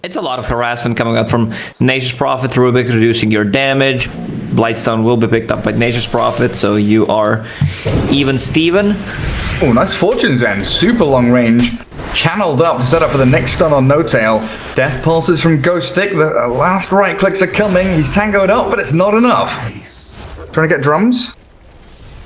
It's a lot of harassment coming out from Nature's Prophet, Rubik, reducing your damage. Blightstone will be picked up by Nature's Prophet, so you are even Steven. Oh, nice Fortune's End. Super long range. Channeled up to set up for the next stun on No Tail. Death pulses from Ghost Stick. The last right clicks are coming. He's tangoed up, but it's not enough. Trying to get drums?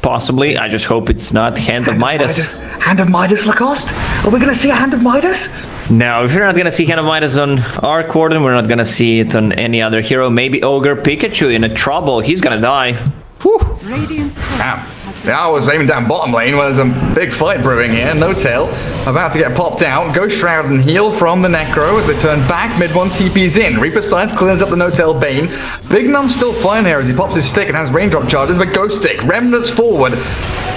Possibly. I just hope it's not Hand of Midas. Hand of Midas, Lacoste? Are we going to see a Hand of Midas? No, if you're not going to see Hand of Midas on our Corden, we're not going to see it on any other hero. Maybe Ogre Pikachu in a trouble. He's going to die. Whew. I was aiming down bottom lane where there's a big fight brewing here. No Tail about to get popped out. Ghost Shroud and heal from the Necro as they turn back. Mid one TP's in. Reaper's Scythe clears up the No Tail Bane. Big Num's still fine here as he pops his stick and has raindrop charges, but Ghost Stick remnants forward.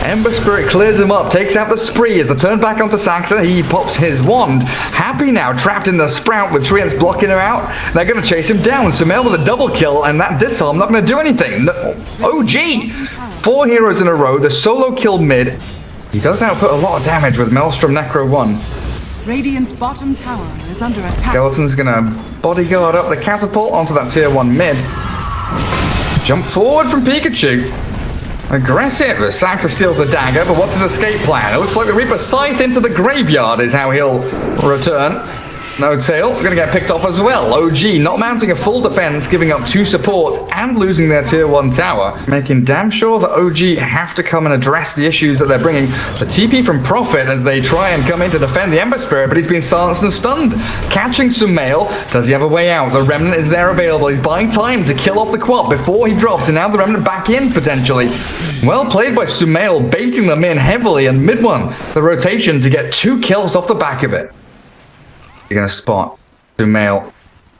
Ember Spirit clears him up, takes out the Spree as they turn back onto Saxa. He pops his wand. Happy now, trapped in the Sprout with Treants blocking her out. They're going to chase him down. Sumail with a double kill, and that Disarm not going to do anything. No. OG! 4 heroes in a row, the solo kill mid. He does output a lot of damage with Maelstrom Necro 1. Radiant's bottom tower is under attack. Skeleton's gonna bodyguard up the catapult onto that tier 1 mid. Jump forward from Pikachu. Aggressive as Saxa steals the dagger, but what's his escape plan? It looks like the Reaper Scythe into the graveyard is how he'll return. No Tail, gonna get picked off as well. OG not mounting a full defense, giving up 2 supports and losing their tier 1 tower, making damn sure that OG have to come and address the issues that they're bringing. The TP from Prophet as they try and come in to defend the Ember Spirit, but he's been silenced and stunned. Catching Sumail, does he have a way out? The Remnant is there available. He's buying time to kill off the Quap before he drops, and now the Remnant back in potentially. Well played by Sumail, baiting them in heavily, and mid one, the rotation to get 2 kills off the back of it. You're gonna spot Sumail.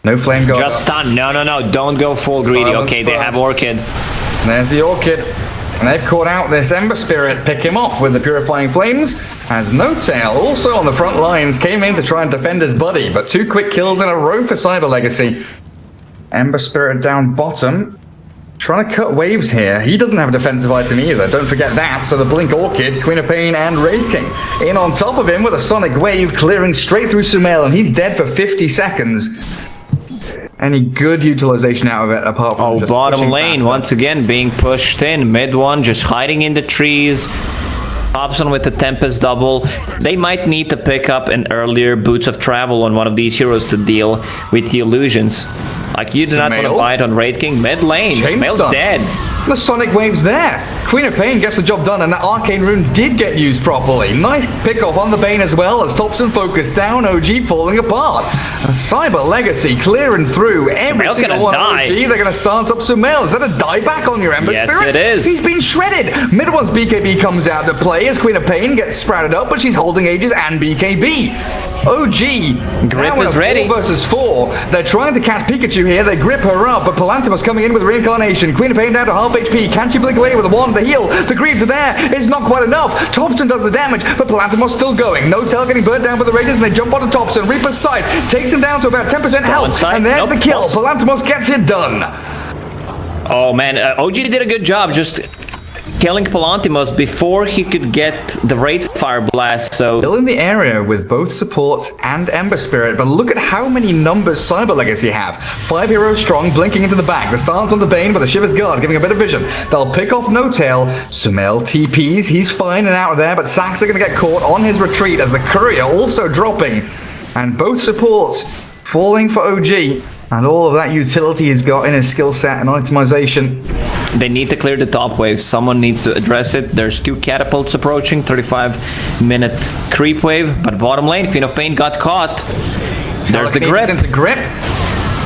No flame guard. Just stun. No. Don't go full greedy. Okay, they have Orchid. And there's the Orchid. And they've caught out this Ember Spirit. Pick him off with the Purifying Flames. As No Tail, also on the front lines, came in to try and defend his buddy. But 2 quick kills in a row for Cyber Legacy. Ember Spirit down bottom. Trying to cut waves here. He doesn't have a defensive item either. Don't forget that. So the Blink Orchid, Queen of Pain, and Wraith King in on top of him with a Sonic Wave clearing straight through Sumail, and he's dead for 50 seconds. Any good utilization out of it apart from just bottom lane faster. once again being pushed in. Mid one just hiding in the trees. Hobson with the Tempest double. They might need to pick up an earlier Boots of Travel on one of these heroes to deal with the illusions. Like, you do not want to buy it on Wraith King. Mid lane, Sumail's dead. The Sonic Wave's there. Queen of Pain gets the job done, and that Arcane Rune did get used properly. Nice pick-off on the Bane as well, as Thompson focused down, OG falling apart. And Cyber Legacy clearing through every Sumail's single gonna one. die. OG, they're going to silence up Sumail. Is that a dieback on your Ember Yes, Spirit? it is. He's been shredded. Mid one's BKB comes out to play as Queen of Pain gets sprouted up, but she's holding Aegis and BKB. OG, Grip now in is a ready. 4 versus 4. They're trying to catch Pikachu here. They grip her up, but Palantimus coming in with Reincarnation. Queen of Pain down to half HP. Can she blink away with a wand to heal? The Greaves are there. It's not quite enough. Thompson does the damage, but Palantimus still going. No Tail getting burnt down by the Raiders, and they jump onto Thompson. Reaper's Sight takes him down to about 10% health, and there's the kill. Palantimus gets it done. Oh man, OG did a good job just killing Palantimus before he could get the Wraith Fire Blast, so... Still in the area with both supports and Ember Spirit, but look at how many numbers Cyber Legacy have. 5 heroes strong, blinking into the back. The silence on the Bane with a Shiver's Guard, giving a bit of vision. They'll pick off No Tail. Sumail TPs, he's fine and out of there, but Sax are going to get caught on his retreat as the Courier also dropping. And both supports falling for OG. And all of that utility he's got in his skill set and itemization. They need to clear the top wave. Someone needs to address it. There's 2 catapults approaching, 35-minute creep wave. But bottom lane, Queen of Pain got caught. There's the grip. Into grip.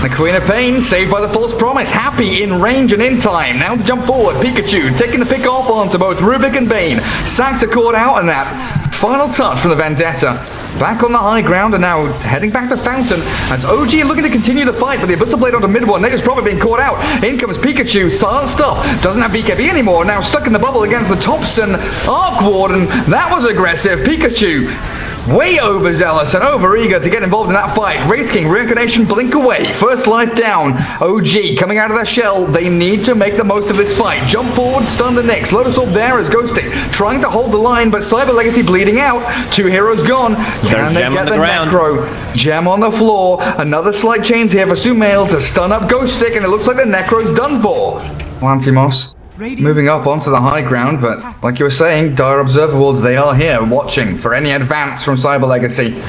The Queen of Pain saved by the False Promise. Happy in range and in time. Now to jump forward. Pikachu taking the pick off onto both Rubik and Bane. Saxa caught out and that final touch from the Vendetta. Back on the high ground and now heading back to Fountain as OG looking to continue the fight, but the Abyssal Blade onto mid one. Nature's Prophet being caught out. In comes Pikachu, silenced up, doesn't have BKB anymore, now stuck in the bubble against the Thompson Arc Warden. That was aggressive. Pikachu way overzealous and overeager to get involved in that fight. Wraith King, Reincarnation, blink away. First life down. OG coming out of their shell. They need to make the most of this fight. Jump forward, stun the Nyx. Lotus Orb there is Ghosting, trying to hold the line, but Cyber Legacy bleeding out. 2 heroes gone. Can they Gem get on the the ground. Necro? Gem on the floor. Another slight chains here for Sumail to stun up Ghost Stick, and it looks like the Necro's done for. Lantimos moving up onto the high ground, but like you were saying, Dire Observer Wards, they are here watching for any advance from Cyber Legacy.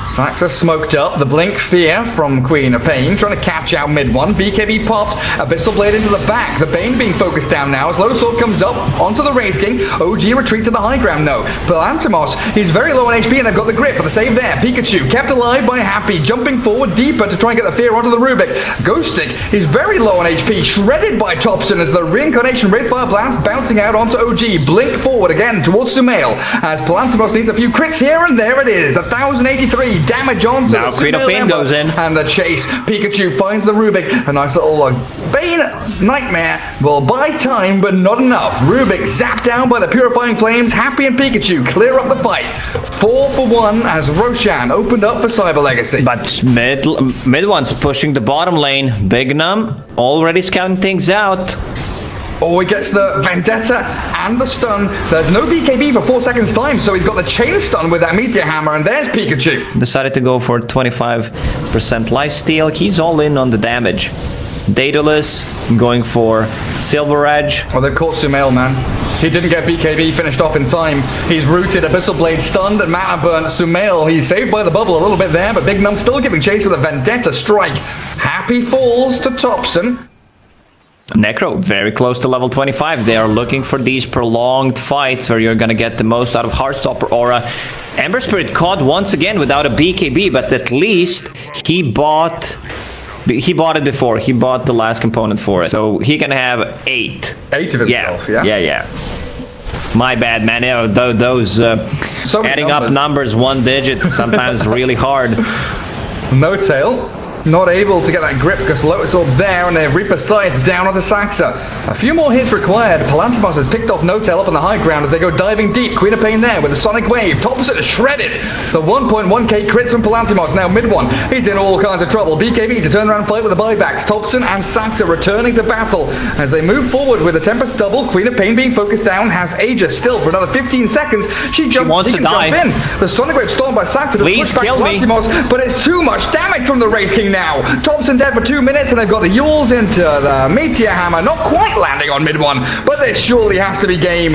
Saxa smoked up, the Blink Fear from Queen of Pain, trying to catch out mid one. BKB popped, Abyssal Blade into the back. The Bane being focused down now as Lotus Orb comes up onto the Wraith King. OG retreat to the high ground, no. Palantimos, he's very low on HP and they've got the grip, but the save there. Pikachu kept alive by Happy, jumping forward deeper to try and get the Fear onto the Rubik. Ghostic, he's very low on HP, shredded by Thompson as the Reincarnation Wraithfire Blast bouncing out onto OG. Blink forward again towards Sumail as Palantimos needs a few crits here, and there it is. 1083 damage onto Now the Creed of Sumail Pain Ember. goes in. And the chase. Pikachu finds the Rubik. A nice little Bane Nightmare will buy time, but not enough. Rubik zapped down by the Purifying Flames. Happy and Pikachu clear up the fight. 4 for 1 as Roshan opened up for Cyber Legacy. But mid one's pushing the bottom lane. Big Num already scouting things out. Oh, he gets the Vendetta and the stun. There's no BKB for 4 seconds time, so he's got the chain stun with that Meteor Hammer, and there's Pikachu. Decided to go for 25% lifesteal. He's all in on the damage. Daedalus going for Silver Edge. Well, they've caught Sumail, man. He didn't get BKB finished off in time. He's rooted, Abyssal Blade stunned, and Mana burnt Sumail. He's saved by the bubble a little bit there, but Big Num still giving chase with a Vendetta strike. Happy falls to Thompson. Necro very close to level 25. They are looking for these prolonged fights where you're gonna get the most out of Heartstopper Aura. Ember Spirit caught once again without a BKB, but at least he bought it before. He bought the last component for it, so he can have 8. 8 of himself, yeah? Yeah. My bad, man. You know, those So many adding up numbers 1 digit sometimes really hard. No tail. Not able to get that grip because Lotus Orb's there, and they Reaper Scythe down onto Saxa. A few more hits required. Palantimos has picked off No-Tail up on the high ground as they go diving deep. Queen of Pain there with a Sonic Wave. Thompson is shredded. The 1.1k crits from Palantimos. Now mid one. He's in all kinds of trouble. BKB to turn around and fight with the buybacks. Thompson and Saxa returning to battle as they move forward with the Tempest double. Queen of Pain being focused down has Aegis still for another 15 seconds. She wants to can die. jump in. The Sonic Wave stormed by Saxa to Please push back kill me. Palantimos, but it's too much damage from the Wraith King now. Thompson dead for 2 minutes, and they've got the Yules into the Meteor Hammer, not quite landing on mid one, but this surely has to be game.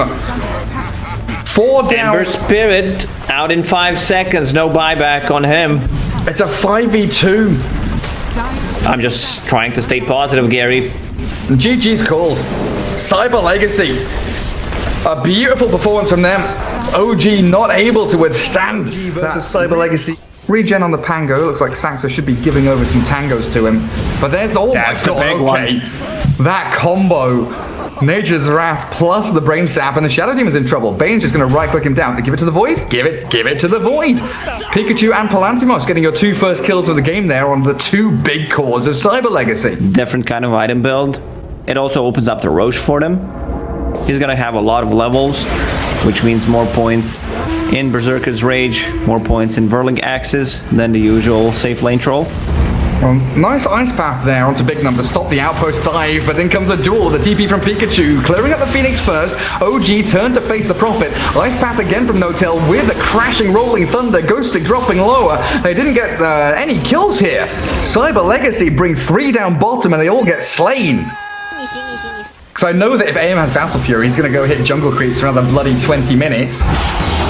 4 down. Ember Spirit out in 5 seconds. No buyback on him. It's a 5v2. I'm just trying to stay positive, Gary. GG's called. Cyber Legacy. A beautiful performance from them. OG not able to withstand versus Cyber Legacy. Regen on the Pango. Looks like Saxa should be giving over some tangos to him. But there's That's the big one. That combo. Nature's Wrath plus the Brain Sap, and the Shadow Demon's in trouble. Bane's just going to right-click him down. Give it to the Void? Give it to the Void. Pikachu and Palantimos getting your 2 first kills of the game there on the 2 big cores of Cyber Legacy. Different kind of item build. It also opens up the Roche for them. He's gonna have a lot of levels, which means more points in Berserker's Rage, more points in Verling Axes than the usual safe lane troll. Nice ice path there onto Big Num to stop the outpost dive, but then comes a duel, the TP from Pikachu, clearing up the Phoenix first. OG turned to face the Prophet. Ice path again from No-Tail with a crashing Rolling Thunder, Ghostic dropping lower. They didn't get any kills here. Cyber Legacy bring 3 down bottom and they all get slain. Because I know that if AM has Battle Fury, he's going to go hit jungle creeps for another bloody 20 minutes.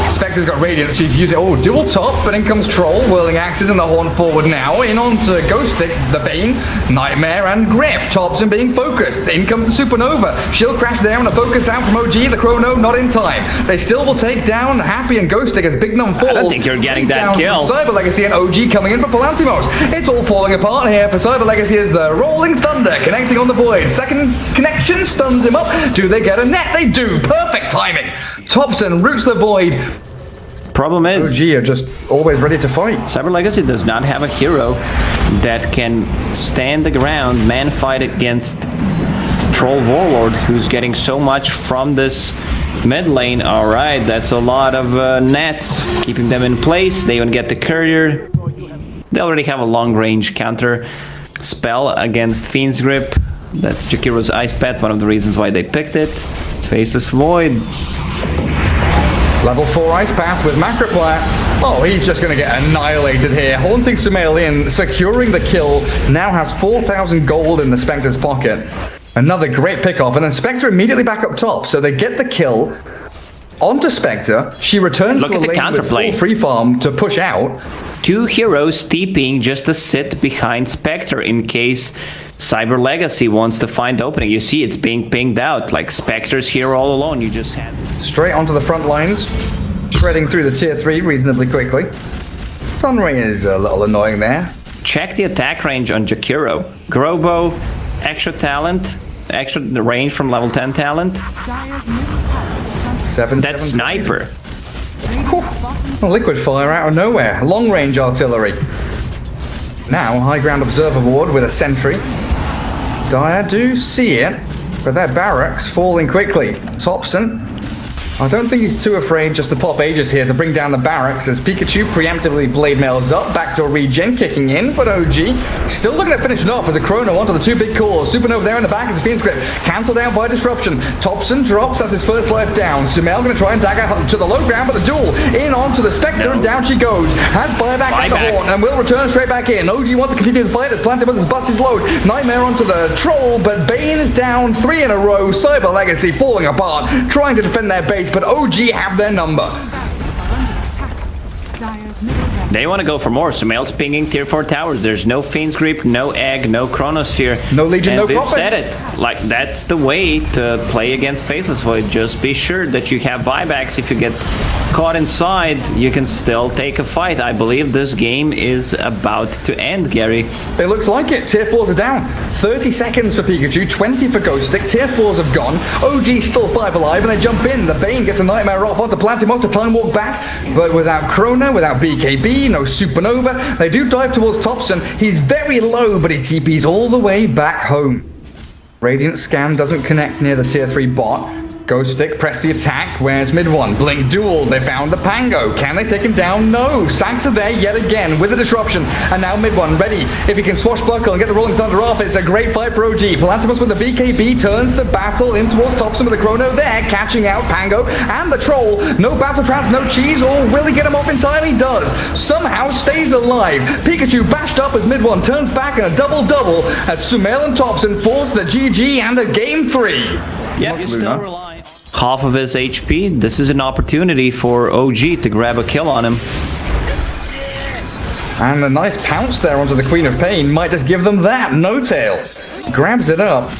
Spectre's got Radiant, so he's using, dual top, but in comes Troll, Whirling Axes and the Horn forward now. In onto Ghostic, the Bane, Nightmare and Grip. Thompson being focused. In comes the Supernova. Shield crash there and a focus out from OG. The Chrono not in time. They still will take down Happy and Ghostic as Big Num falls. I don't think you're getting that Down kill. from Cyber Legacy and OG coming in for Palantimos. It's all falling apart here for Cyber Legacy as the Rolling Thunder connecting on the Void. Second connection stuns him up. Do they get a net? They do. Perfect timing. Thompson roots the Void. Problem is, OG are just always ready to fight. Cyber Legacy does not have a hero that can stand the ground, man fight against Troll Warlord, who's getting so much from this Mid lane, alright, that's a lot of nets, keeping them in place. They even get the courier. They already have a long-range counter spell against Fiend's Grip. That's Jakiro's Ice Pet, one of the reasons why they picked it. Faceless Void. Level 4 Ice Path with Macroplayer. Oh, he's just going to get annihilated here. Haunting Sumail in, securing the kill. Now has 4,000 gold in the Spectre's pocket. Another great pickoff, and then Spectre immediately back up top. So they get the kill onto Spectre. She returns Look to a at the lane with counterplay. full free farm to push out. 2 heroes TPing just to sit behind Spectre in case Cyber Legacy wants to find opening. You see it's being pinged out, like Spectre's here all alone. You just had... Straight onto the front lines, shredding through the tier 3 reasonably quickly. Sunray is a little annoying there. Check the attack range on Jakiro. Grobo, extra talent, extra range from level 10 talent. Dire's middle tower is under Seven. That's Sniper. Radiant's bottom A liquid fire out of nowhere. Long range artillery. Now, high ground observer ward with a sentry. Dire do see it, but their barracks falling quickly. Topson, I don't think he's too afraid just to pop Aegis here to bring down the barracks as Pikachu preemptively blade mails up, backdoor regen kicking in, but OG still looking at finishing off as a Chrono onto the 2 big cores. Supernova there in the back as a Fiend's Grip, cancelled out by disruption. Topson drops as his first life down. Sumail going to try and dagger to the low ground, but the duel in onto the Spectre and down she goes. Has buyback at the horn and will return straight back in. OG wants to continue the fight as Plantimus has bust his load. Nightmare onto the Troll, but Bane is down 3 in a row. Cyber Legacy falling apart, trying to defend their base, but OG have their number. barracks are under attack. Dire's middle barracks. They want to go for more. Sumail's pinging tier 4 towers. There's no Fiend's Grip, no Egg, no Chronosphere. No Legion, and no we've Prophet. said it. Like, that's the way to play against Faceless Void. Just be sure that you have buybacks. If you get caught inside, you can still take a fight. I believe this game is about to end, Gary. It looks like it. Tier 4s are down. 30 seconds for Pikachu, 20 for Ghost Stick. Tier 4s have gone. OG still 5 alive, and they jump in. The Bane gets a Nightmare off onto Plantimos to time walk back, but without Chrono, without BKB, no Supernova. They do dive towards Topson. He's very low, but he TPs all the way back home. Radiant Scan doesn't connect near the tier 3 bot. Ghost Stick, press the attack. Where's mid one? Blink duel. They found the Pango. Can they take him down? No. Sax are there yet again with the disruption. And now mid one ready. If he can swashbuckle and get the Rolling Thunder off, it's a great fight for OG. Palantimus with the BKB turns the battle in towards Topson with the Chrono there, catching out Pango and the Troll. No battle trance, no cheese, or will he get him off in time? He does. Somehow stays alive. Pikachu bashed up as mid one turns back in a double-double as Sumail and Topson force the GG and a game 3. Yeah, you still Luna. rely half of his HP. This is an opportunity for OG to grab a kill on him. And a nice pounce there onto the Queen of Pain might just give them that. No tail. Grabs it up.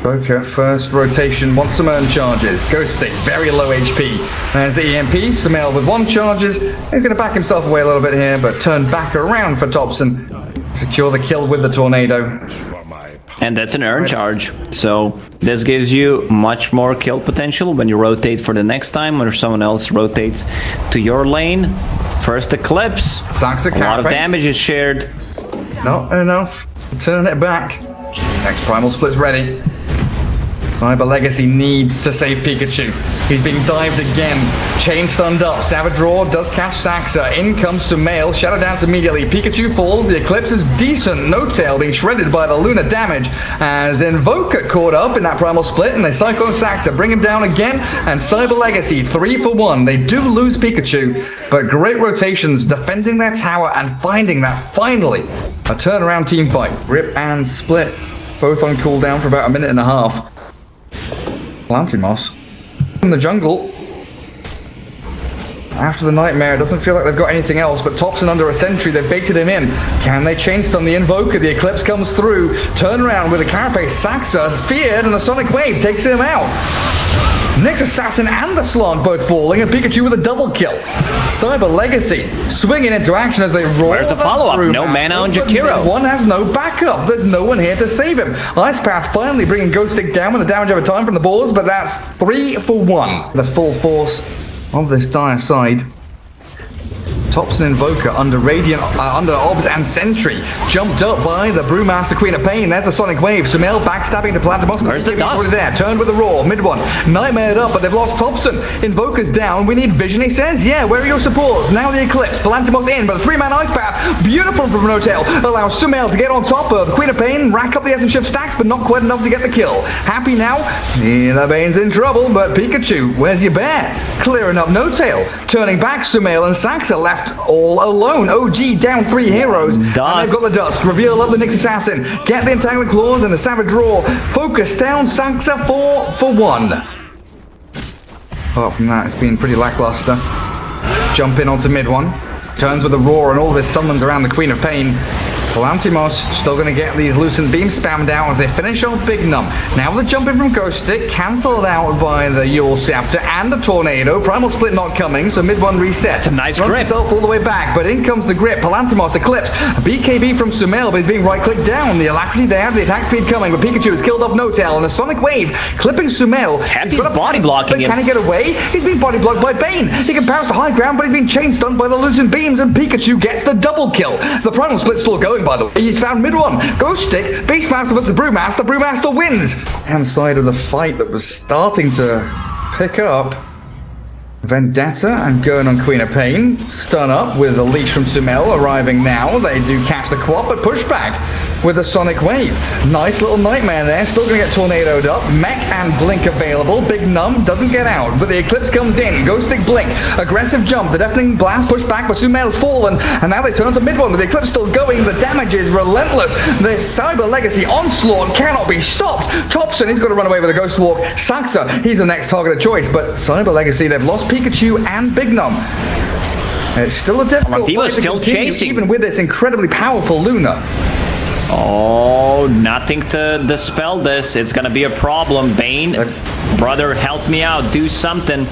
Boca, first rotation, wants some earn charges. Ghost Stick, very low HP. There's the EMP. Sumail with 1 charges. He's going to back himself away a little bit here, but turn back around for Topson. Secure the kill with the Tornado. And that's an earn charge. So this gives you much more kill potential when you rotate for the next time or someone else rotates to your lane. First Eclipse. Saxa A lot of Carapace. damage is shared. Not enough. Turn it back. Next Primal Split's ready. Cyber Legacy need to save Pikachu. He's being dived again. Chain stunned up. Savage Roar does catch Saxa. In comes Sumail. Shadow Dance immediately. Pikachu falls. The Eclipse is decent. No tail being shredded by the Luna damage as Invoker caught up in that Primal Split and they Cyclone Saxa. Bring him down again. And Cyber Legacy 3 for 1. They do lose Pikachu, but great rotations defending their tower and finding that finally a turnaround team fight. Rip and Split both on cooldown for about a minute and a half. Plantimos in the jungle. After the Nightmare, it doesn't feel like they've got anything else, but Topson under a sentry, they've baited him in. Can they chain stun the Invoker? The Eclipse comes through. Turn around with a Carapace. Saxa, feared, and the Sonic Wave takes him out. Next Assassin and the Slant both falling, and Pikachu with a double kill. Cyber Legacy swinging into action as they roll. Where's the follow-up? No mana on Jakiro. One has no backup. There's no one here to save him. Ice Path finally bringing Ghost Stick down with the damage over time from the balls, but that's 3 for 1. The full force of this dire side. Thompson Invoker under Radiant, under Orbs and Sentry. Jumped up by the Brewmaster Queen of Pain. There's a Sonic Wave. Sumail backstabbing to Palantimos. Where's the dust? There. Turned with a roar. Mid one. Nightmared up, but they've lost Thompson. Invoker's down. We need vision, he says. Yeah, where are your supports? Now the Eclipse. Palantimos in, but a 3-man Ice Path. Beautiful from Notail. Allows Sumail to get on top of Queen of Pain. Rack up the Essence Shift stacks, but not quite enough to get the kill. Happy now? Yeah, the Bane's in trouble, but Pikachu, where's your bear? Clearing up Notail. Turning back, Sumail and Saxa left all alone. OG down 3 heroes. And they've got the dust. Reveal of the Nyx Assassin. Get the Entangling Claws and the Savage Roar. Focus down Saxa 4 for 1. Apart from that, it's been pretty lackluster. Jump in onto mid one. Turns with a roar and all of his summons around the Queen of Pain. Palantimos still going to get these Lucent Beams spammed out as they finish off Big Num. Now the jump in from Ghost Stick, cancelled out by the Yule Scepter and the Tornado. Primal Split not coming, so mid one reset. It's a nice Runs grip. himself all the way back, but in comes the grip. Palantimos Eclipse. A BKB from Sumail, but he's being right-clicked down. The alacrity there, the attack speed coming, but Pikachu has killed off Notail, and a Sonic Wave clipping Sumail. He's body blocking but him. can he get away? He's been body blocked by Bane. He can bounce to high ground, but he's been chain stunned by the Lucent Beams, and Pikachu gets the double kill. The Primal Split's still going, by the way. He's found mid one. Ghost Stick, Beastmaster versus Brewmaster. Brewmaster wins. Hand side of the fight that was starting to pick up. Vendetta and going on Queen of Pain. Stun up with a leash from Sumail arriving now. They do catch the quad, but pushback with a Sonic Wave. Nice little Nightmare there. Still going to get tornadoed up. Mech and Blink available. Big Num doesn't get out, but the Eclipse comes in. Ghost Stick Blink. Aggressive jump. The Deafening Blast pushed back, but Sumail's fallen. And now they turn to mid one with the Eclipse still going. The damage is relentless. This Cyber Legacy onslaught cannot be stopped. Thompson is going to run away with a Ghost Walk. Saxa, he's the next target of choice, but Cyber Legacy, they've lost Pikachu and Big Num. It's still a difficult Martivo's fight to still continue, chasing. even with this incredibly powerful Luna. Oh, nothing to dispel this. It's gonna be a problem. Bane, brother, help me out. Do something.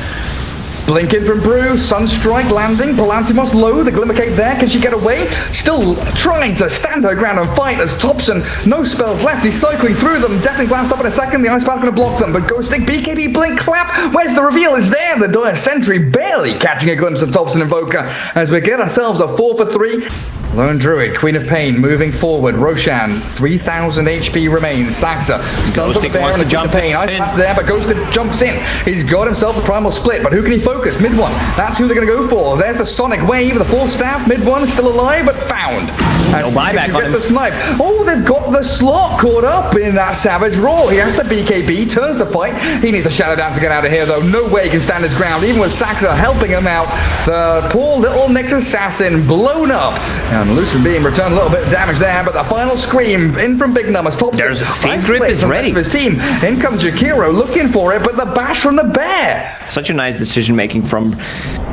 Blinking from Brew, Sunstrike landing, Palantimos low, the Glimmer Cake there, can she get away? Still trying to stand her ground and fight as Thompson, no spells left, he's cycling through them, Deafening Blast up in a second, the Ice Path's going to block them, but Ghost Stick, BKB, Blink, Clap, where's the reveal? Is there? The Dire Sentry barely catching a glimpse of Thompson Invoker as we get ourselves a 4 for 3. Lone Druid, Queen of Pain, moving forward. Roshan, 3,000 HP remains. Saxa, stuns up there and a jump Pain. Ice Path there, but Ghost jumps in. He's got himself a Primal Split, but who can he focus? Mid one. That's who they're going to go for. There's the Sonic Wave, the Force Staff. Mid one still alive, but found. As No buyback on him. the snipe. Oh, they've got the slot caught up in that Savage Roar. He has the BKB, turns the fight. He needs a Shadow Dance to get out of here, though. No way he can stand his ground, even with Saxa helping him out. The poor little Nyx Assassin blown up. And Lucent Beam returned a little bit of damage there, but the final scream in from Big Num as Thompson. There's Fiend's Grip is ready. His team. In comes Jakiro looking for it, but the bash from the bear. Such a nice decision making from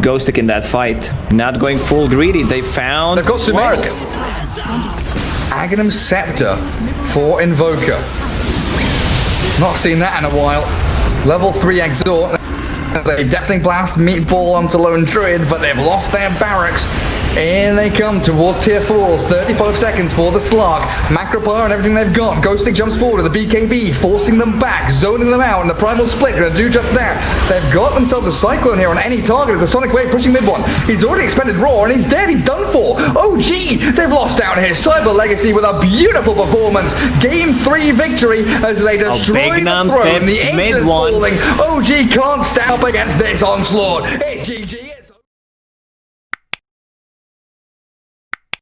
Ghostic in that fight. Not going full greedy. They found They've got Sumail. Aghanim Scepter for Invoker. Not seen that in a while. Level 3 Exhort. They Deafening Blast Meatball onto Lone Druid, but they've lost their barracks. In they come towards tier 4s. 35 seconds for the Slark. Macropyre and everything they've got. Ghost Stick jumps forward with the BKB, forcing them back, zoning them out, and the Primal Split going to do just that. They've got themselves a Cyclone here on any target as the Sonic Wave pushing mid one. He's already expended Roar, and he's dead. He's done for. Oh, gee, they've lost out here. Cyber Legacy with a beautiful performance. Game 3 victory as they destroy Big the Num throne. The pips Ancient mid is one. falling. OG can't stand up against this onslaught. It's GG.